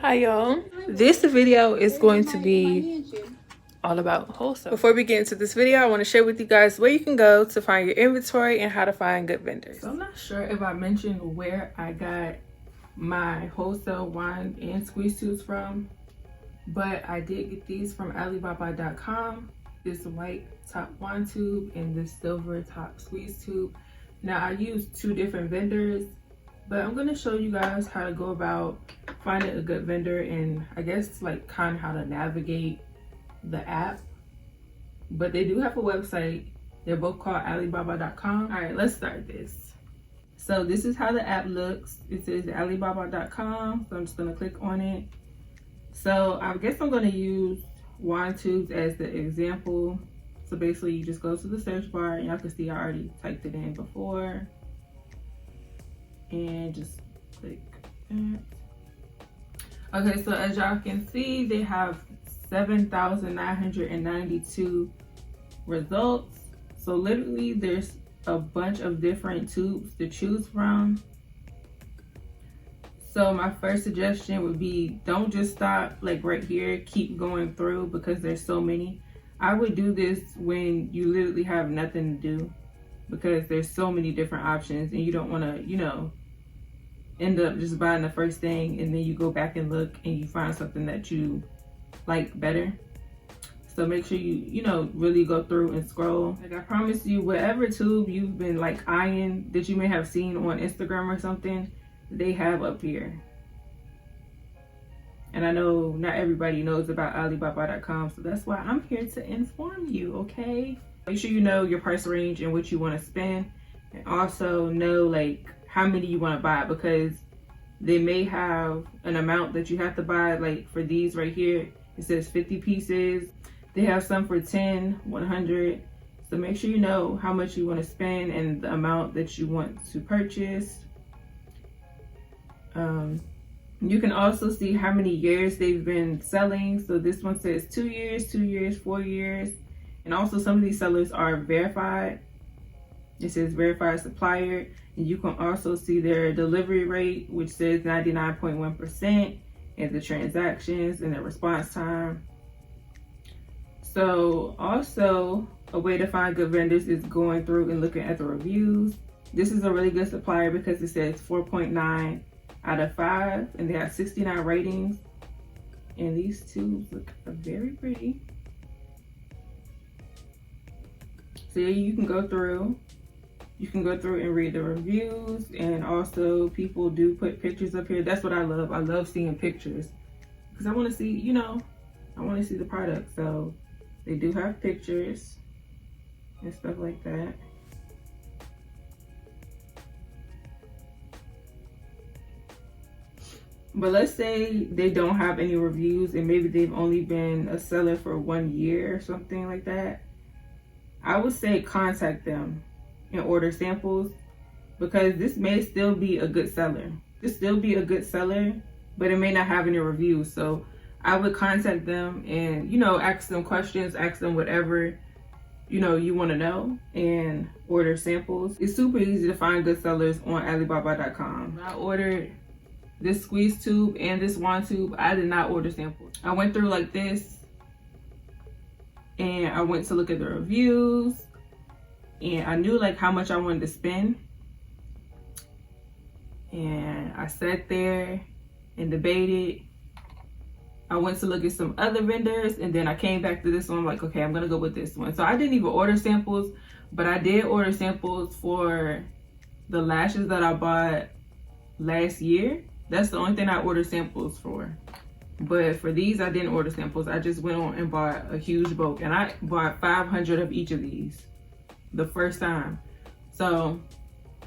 Hi y'all. This video is going to be all about wholesale. Before we get into this video, I want to share with you guys where you can go to find your inventory and how to find good vendors. So I'm not sure if I mentioned where I got my wholesale wine and squeeze tubes from, but I did get these from Alibaba.com. This white top wine tube and this silver top squeeze tube. Now I used two different vendors, but I'm going to show you guys how to go about finding a good vendor and I guess like kind of how to navigate the app. But they do have a website. They're both called Alibaba.com. All right, let's start this. So this is how the app looks. It says Alibaba.com. So I'm just going to click on it. So I guess I'm going to use wine tubes as the example. So basically you just go to the search bar and y'all can see I already typed it in before. And just click that. Okay, so as y'all can see, they have 7,992 results. So literally there's a bunch of different tubes to choose from. So my first suggestion would be don't just stop like right here, keep going through because there's so many. I would do this when you literally have nothing to do because there's so many different options and you don't want to, you know, end up just buying the first thing and then you go back and look and you find something that you like better. So make sure you know, really go through and scroll. Like I promise you, whatever tube you've been like eyeing that you may have seen on Instagram or something, they have up here. And I know not everybody knows about Alibaba.com, so that's why I'm here to inform you, okay? Make sure you know your price range and what you want to spend, and also know like how many you want to buy, because they may have an amount that you have to buy. Like for these right here, it says 50 pieces. They have some for 10, 100. So make sure you know how much you want to spend and the amount that you want to purchase. You can also see how many years they've been selling. So this one says 2 years, 2 years, 4 years. And also some of these sellers are verified. It says verified supplier. And you can also see their delivery rate, which says 99.1%, and the transactions and the response time. So also a way to find good vendors is going through and looking at the reviews. This is a really good supplier because it says 4.9 out of 5 and they have 69 ratings. And these tubes look very pretty. So you can go through. You can go through and read the reviews, and also people do put pictures up here. That's what I love. I love seeing pictures because I want to see, you know, I want to see the product. So they do have pictures and stuff like that. But let's say they don't have any reviews and maybe they've only been a seller for 1 year or something like that. I would say contact them and order samples, because this may still be a good seller. This still be a good seller, but it may not have any reviews. So I would contact them and, you know, ask them questions, ask them whatever, you know, you want to know, and order samples. It's super easy to find good sellers on Alibaba.com. I ordered this squeeze tube and this wand tube. I did not order samples. I went through like this and I went to look at the reviews. And I knew like how much I wanted to spend. And I sat there and debated. I went to look at some other vendors and then I came back to this one. I'm like, okay, I'm gonna go with this one. So I didn't even order samples, but I did order samples for the lashes that I bought last year. That's the only thing I ordered samples for. But for these, I didn't order samples. I just went on and bought a huge bulk, and I bought 500 of each of these the first time. So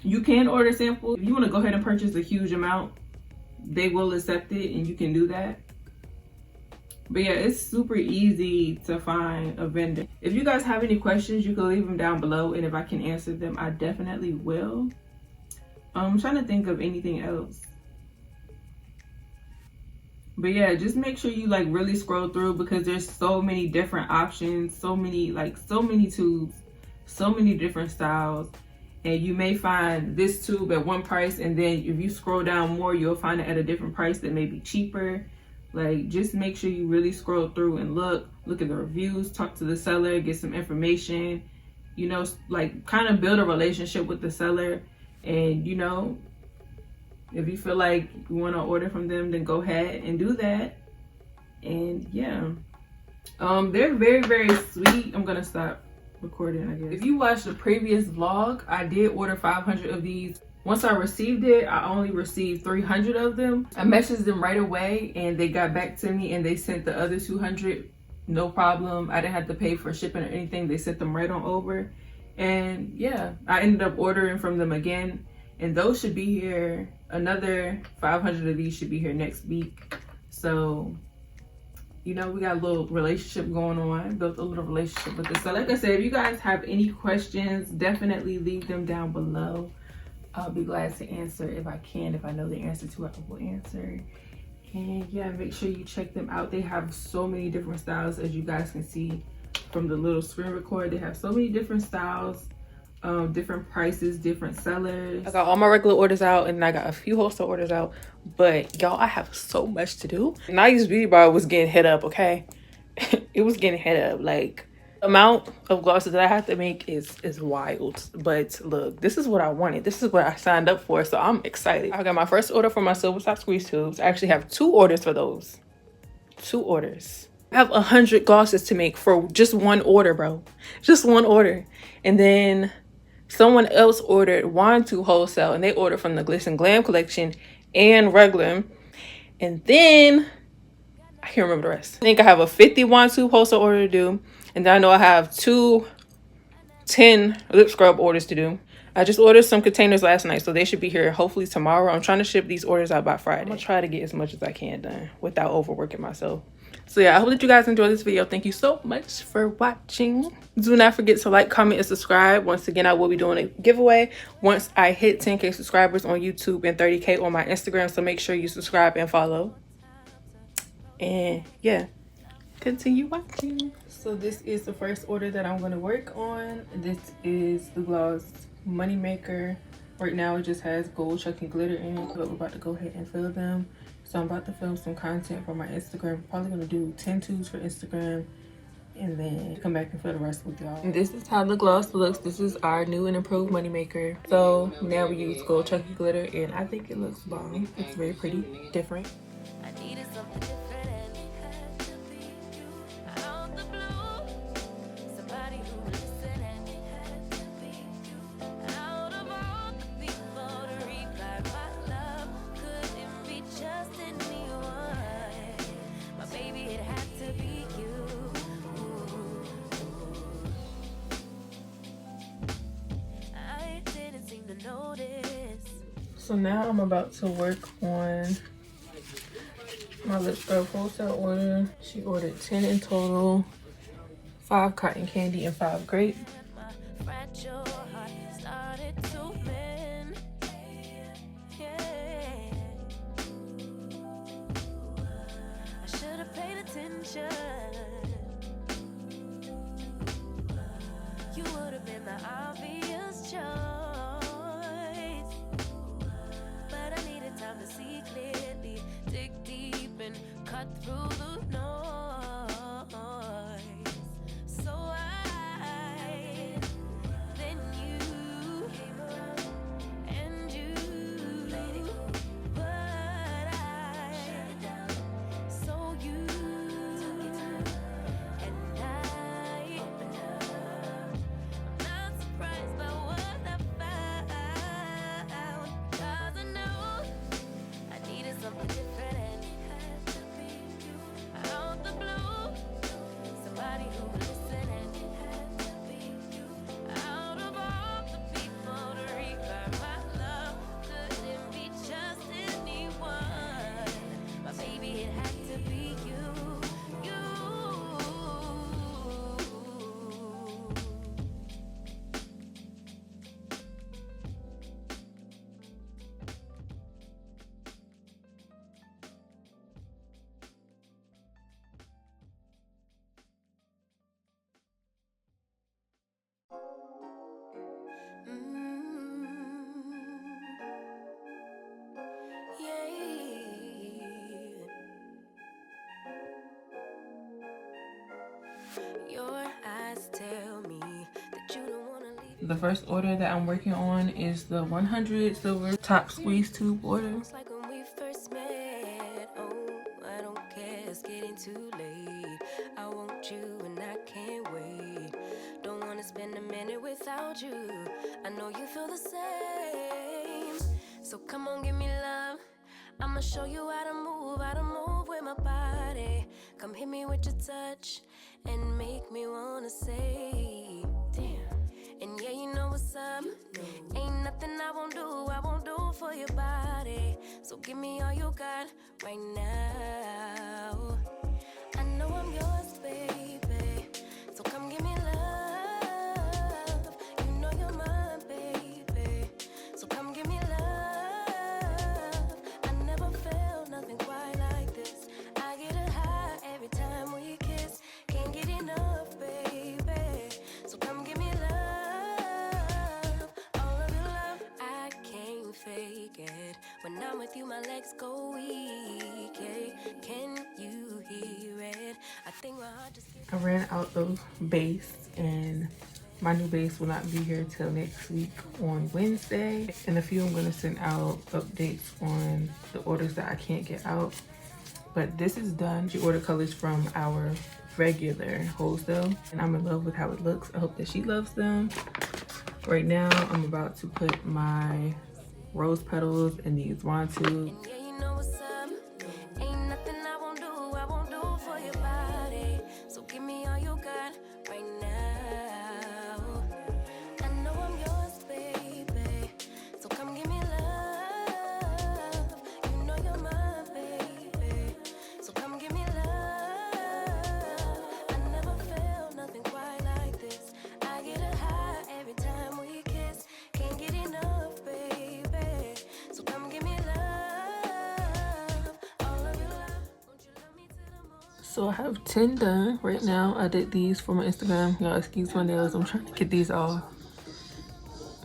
you can order samples. If you want to go ahead and purchase a huge amount, they will accept it and you can do that. But yeah, it's super easy to find a vendor. If you guys have any questions, you can leave them down below, and if I can answer them, I definitely will. I'm trying to think of anything else. But yeah, just make sure you like really scroll through because there's so many different options, so many tubes, so many different styles. And you may find this tube at one price, and then if you scroll down more, you'll find it at a different price that may be cheaper. Like, just make sure you really scroll through and look at the reviews, talk to the seller, get some information, you know, like kind of build a relationship with the seller. And, you know, if you feel like you want to order from them, then go ahead and do that. And yeah, they're very, very sweet. I'm gonna stop recording, I guess. If you watched the previous vlog, I did order 500 of these. Once I received it, I only received 300 of them. I messaged them right away and they got back to me and they sent the other 200, no problem. I didn't have to pay for shipping or anything. They sent them right on over. And yeah, I ended up ordering from them again, and those should be here. Another 500 of these should be here next week. So, you know, we got a little relationship going on, built a little relationship with this. So like I said, if you guys have any questions, definitely leave them down below. I'll be glad to answer if I can. If I know the answer to it, I will answer. And yeah, make sure you check them out. They have so many different styles, as you guys can see from the little screen record. They have so many different styles, different prices, different sellers. I got all my regular orders out and I got a few wholesale orders out. But y'all, I have so much to do. Naya's beauty bar was getting hit up, okay? It was getting hit up. Like, amount of glosses that I have to make is wild. But look, this is what I wanted. This is what I signed up for, so I'm excited. I got my first order for my silver top squeeze tubes. I actually have 2 orders for those. 2 orders. I have 100 glosses to make for just one order, bro. Just one order. And then someone else ordered wine tube wholesale, and they ordered from the Glitz and Glam collection and regular. And then I can't remember the rest. I think I have a 50 wine tube wholesale order to do. And then I know I have 2 10 lip scrub orders to do. I just ordered some containers last night, so they should be here hopefully tomorrow. I'm trying to ship these orders out by Friday. I'm gonna try to get as much as I can done without overworking myself. So yeah, I hope that you guys enjoyed this video. Thank you so much for watching. Do not forget to like, comment, and subscribe. Once again, I will be doing a giveaway once I hit 10K subscribers on YouTube and 30K on my Instagram. So make sure you subscribe and follow. And yeah, continue watching. So this is the first order that I'm going to work on. This is the gloss Moneymaker. Right now it just has gold chuck and glitter in it, but we're about to go ahead and fill them. So I'm about to film some content for my Instagram. Probably going to do 10 tubes for Instagram and then come back and fill the rest with y'all. And this is how the gloss looks. This is our new and improved Moneymaker. So now we use gold chuck and glitter, and I think it looks bomb. It's very pretty, different. I needed something different. So now I'm about to work on my lip scrub wholesale order. She ordered 10 in total, 5 cotton candy and 5 grape. You would have been the obvious choice. To see clearly, dig deep and cut through the noise. So then you came around and you played it cool, but I shut it down. So you took it down, and I opened up. I'm not surprised by what I found, 'cause I know something different and it had to be you. I don't The first order that I'm working on is the 100 silver top squeeze tube order. Like when we first met, oh, I don't care, it's getting too late. I want you and I can't wait. Don't wanna spend a minute without you. I know you feel the same. So come on, give me love. I'ma show you how to move with my body. Come hit me with your touch and make me wanna say, damn. And yeah, you know what's up. Ain't nothing I won't do for your body. So give me all you got right now. I know I'm yours, baby. So come give me love. You know you're mine, baby. So come give me love. I never felt nothing quite like this. I get a high every time we kiss. Can't get enough, baby. So come give me love. Fake it. When I'm with you, my legs go weak. Can you hear it? I think my heart just I ran out of base, and my new base will not be here till next week on Wednesday. In a few, I'm going to send out updates on the orders that I can't get out. But this is done. She ordered colors from our regular wholesale, and I'm in love with how it looks. I hope that she loves them. Right now, I'm about to put my rose petals in these wand tubes. And yeah, you know what's up. Ain't nothing I won't do for your body. So give me all you got right now. I know I'm yours, baby. So come give me love. You know you're mine, baby. So come give me love. I never felt nothing quite like this. I get a high every time we kiss. Can't get enough, baby. So come give me love, all of your love. Won't you love me to the morning? So I have 10 done right now. I did these for my Instagram. Y'all excuse my nails. I'm trying to get these off.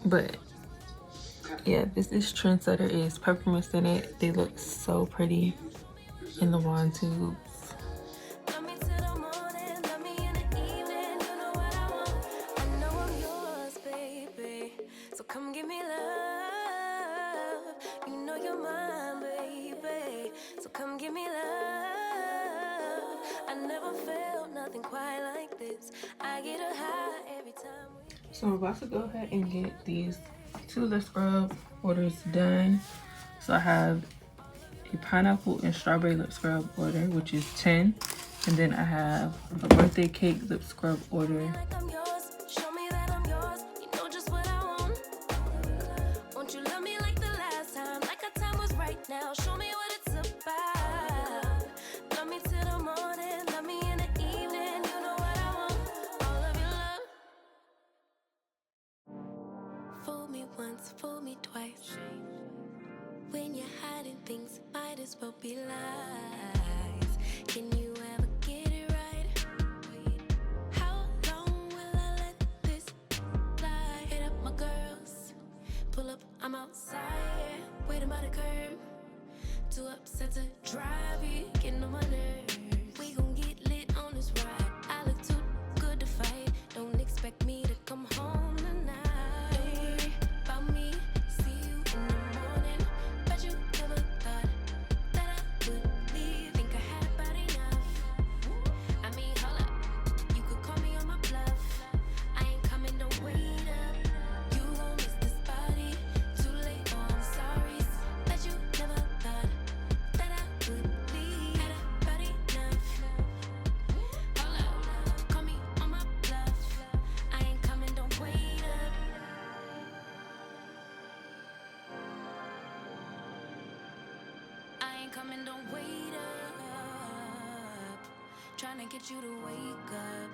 But yeah, this is Trendsetter. Is peppermint scented. They look so pretty in the wand tubes. Love me to the morning, love me in the evening. You know what I want. I know I'm yours, baby. So come give me love. You know you're mine, baby. So come give me love. I never felt nothing quite like this. I get a high every time we kiss. So I'm about to go ahead and get these 2 lip scrub orders done. So I have a pineapple and strawberry lip scrub order, which is 10. And then I have a birthday cake lip scrub order. Like I'm yours, show me that I'm yours. You know just what I want. Won't you love me like the last time? Like our time was right now. Show me what it's about. Love me to the morning, love me in the evening. You know what I want. All of your love. Fool me once, fool me twice. When you're hiding things, might as well be lies. Can you ever get it right? How long will I let this lie? Hit up my girls, pull up, I'm outside, waiting by the curb. Too upset to drive it, getting on my nerves. We gon' get lit on this ride. I look too good to fight. Don't expect me to come home tonight. Don't worry about me, see you in the morning. Bet you never thought that I would leave. Think I had about enough. I mean, hold up, you could call me on my bluff. I ain't coming, don't wait up. You gon' miss this body. Too late, oh, I'm sorry. Bet you never thought that I would leave. Had about enough. Hold up, call me on my bluff. I ain't coming, don't wait up. I ain't coming, don't wait up. Trying to get you to wake up.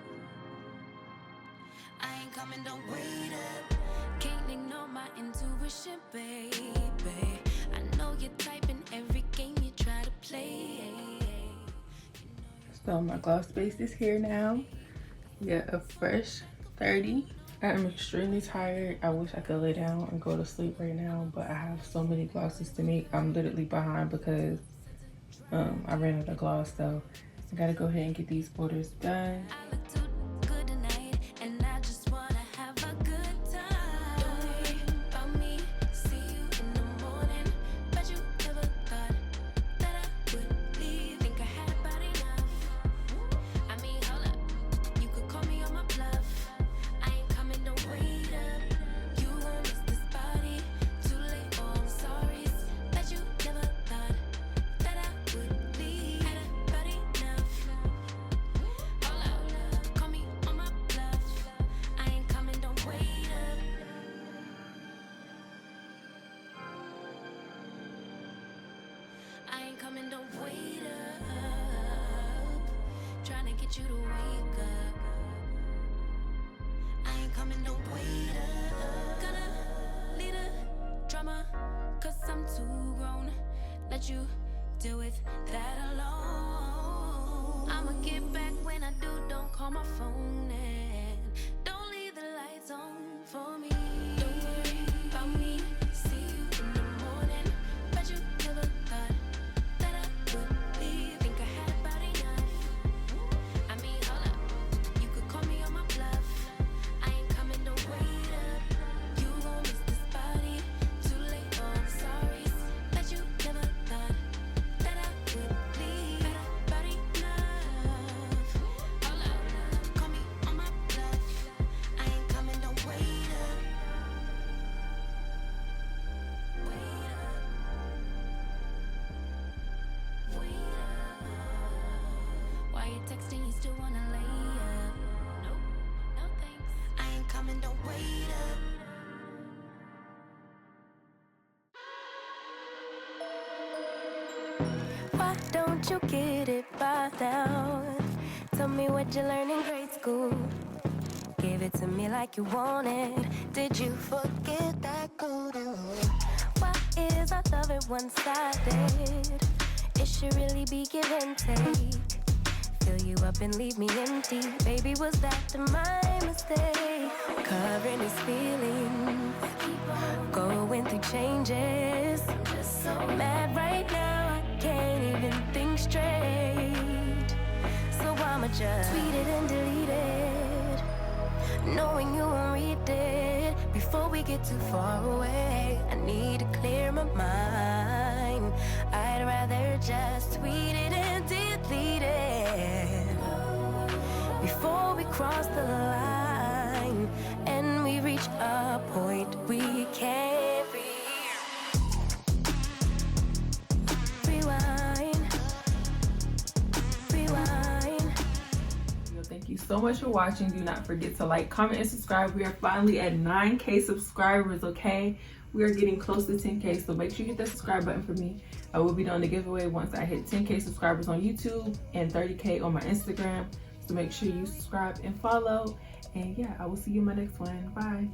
I ain't coming, don't wait up. Can't ignore my intuition, baby. I know you're typing every game you try to play. So my gloss base is here now. Yeah, a fresh 30. I am extremely tired. I wish I could lay down and go to sleep right now, but I have so many glosses to make. I'm literally behind because I ran out of gloss, so I gotta go ahead and get these orders done. I look too good tonight, and I just wanna have a good time. want you to wake up. I ain't coming, don't wait up. Gonna lead a drama, cause I'm too grown. Let you deal with that alone. I'ma get back when I do, don't call my phone and don't leave the lights on for me. Don't worry about me, see you in the morning. Bet you never thought that I would leave. Think I had about enough. I mean, hold up, you could call me on my bluff. I ain't coming, don't wait up. You gon' miss this body, too late, oh I'm sorry. Bet you never thought that I would leave. About enough. Hold up, call me on my bluff. I ain't coming, don't wait up. Wait up. Wait up. Why you texting? You still wanna lay up? Nope, no thanks. I ain't coming, don't wait up. Why don't you get it by now? Tell me what you learned in grade school. Give it to me like you want it. Did you forget that good? Why is our love at one-sided? It should really be give and take. Fill you up and leave me empty. Baby, was that my mistake? Covering his feelings, going through changes. I'm just so mad right now, I can't even think straight. So I'ma just tweet it and delete it, knowing you won't read it. Before we get too far away, I need to clear my mind. I'd rather just tweet it and delete it before we cross the line and we reach a point we can't rewind. Thank you so much for watching. Do not forget to like, comment, and subscribe. We are finally at 9K subscribers, okay? We are getting close to 10K, so make sure you hit that subscribe button for me. I will be doing the giveaway once I hit 10K subscribers on YouTube and 30K on my Instagram. So make sure you subscribe and follow. And yeah, I will see you in my next one. Bye.